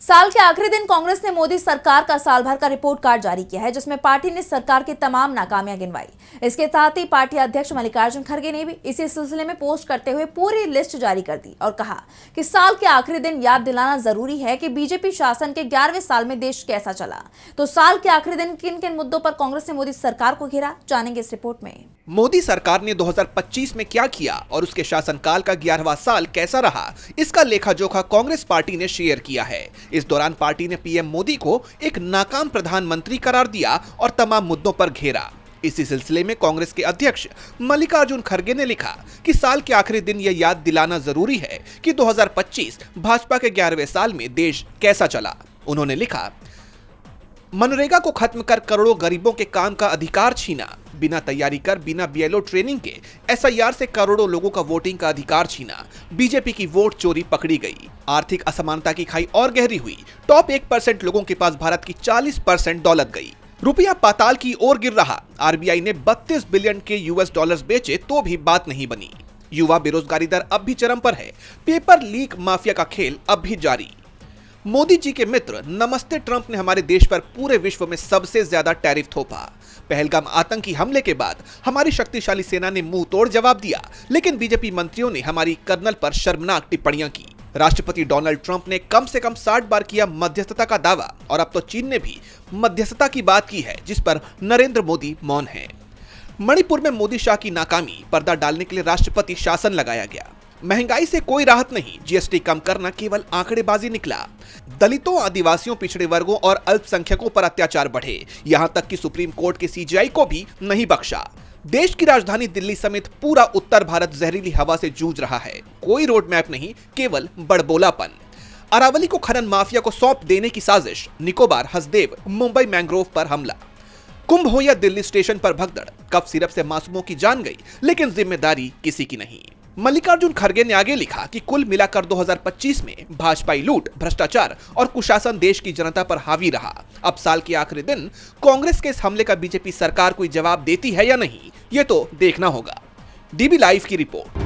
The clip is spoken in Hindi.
साल के आखिरी दिन कांग्रेस ने मोदी सरकार का साल भर का रिपोर्ट कार्ड जारी किया है, जिसमें पार्टी ने सरकार की तमाम नाकामियां गिनवाई। इसके साथ ही पार्टी अध्यक्ष मल्लिकार्जुन खड़गे ने भी इसी सिलसिले में पोस्ट करते हुए पूरी लिस्ट जारी कर दी और कहा कि साल के आखिरी दिन याद दिलाना जरूरी है कि बीजेपी शासन के 11वें साल में देश कैसा चला। तो साल के आखिरी दिन किन किन मुद्दों पर कांग्रेस ने मोदी सरकार को घेरा, जानेंगे इस रिपोर्ट में। मोदी सरकार ने 2025 में क्या किया और उसके शासनकाल का 11वां साल कैसा रहा, इसका लेखा जोखा कांग्रेस पार्टी ने शेयर किया है। इस दौरान पार्टी ने पीएम मोदी को एक नाकाम प्रधानमंत्री करार दिया और तमाम मुद्दों पर घेरा। इसी सिलसिले में कांग्रेस के अध्यक्ष मल्लिकार्जुन खड़गे ने लिखा कि साल के आखिरी दिन यह याद दिलाना जरूरी है कि 2025 भाजपा के 11वें साल में देश कैसा चला। उन्होंने लिखा, मनरेगा को खत्म कर करोड़ों गरीबों के काम का अधिकार छीना, बिना तैयारी कर बिना बीएलओ ट्रेनिंग के एसआईआर से करोड़ों लोगों का वोटिंग का अधिकार छीना, बीजेपी की वोट चोरी पकड़ी गई, आर्थिक असमानता की खाई और गहरी हुई, टॉप 1% लोगों के पास भारत की 40% दौलत गई, रुपया पाताल की ओर गिर रहा, आरबीआई ने 32 बिलियन के यूएस डॉलर्स बेचे तो भी बात नहीं बनी, युवा बेरोजगारी दर अब भी चरम पर है, पेपर लीक माफिया का खेल अब भी जारी। मोदी जी के मित्र नमस्ते ट्रंप ने हमारे देश पर पूरे विश्व में सबसे ज्यादा टैरिफ थोपा। पहलगाम आतंकी हमले के बाद हमारी शक्तिशाली सेना ने मुंह तोड़ जवाब दिया, लेकिन बीजेपी मंत्रियों ने हमारी कर्नल पर शर्मनाक टिप्पणियां की। राष्ट्रपति डोनाल्ड ट्रंप ने कम से कम 60 बार किया मध्यस्थता का दावा और अब तो चीन ने भी मध्यस्थता की बात की है, जिस पर नरेंद्र मोदी मौन है। मणिपुर में मोदी शाह की नाकामी, पर्दा डालने के लिए राष्ट्रपति शासन लगाया गया। महंगाई से कोई राहत नहीं, जीएसटी कम करना केवल आंकड़ेबाजी निकला। दलितों, आदिवासियों, पिछड़े वर्गों और अल्पसंख्यकों पर अत्याचार बढ़े, यहां तक कि सुप्रीम कोर्ट के सीजेआई को भी नहीं बख्शा। देश की राजधानी दिल्ली समेत पूरा उत्तर भारत जहरीली हवा से जूझ रहा है। कोई रोड मैप नहीं, केवल बड़बोलापन। अरावली को खनन माफिया को सौंप देने की साजिश, निकोबार, हसदेव, मुंबई मैंग्रोव पर हमला। कुंभ हो या दिल्ली स्टेशन पर भगदड़, कफ सिरप से मासूमों की जान गई, लेकिन जिम्मेदारी किसी की नहीं। मल्लिकार्जुन खड़गे ने आगे लिखा कि कुल मिलाकर 2025 में भाजपाई लूट, भ्रष्टाचार और कुशासन देश की जनता पर हावी रहा। अब साल के आखिरी दिन कांग्रेस के इस हमले का बीजेपी सरकार कोई जवाब देती है या नहीं, ये तो देखना होगा। डीबी लाइव की रिपोर्ट।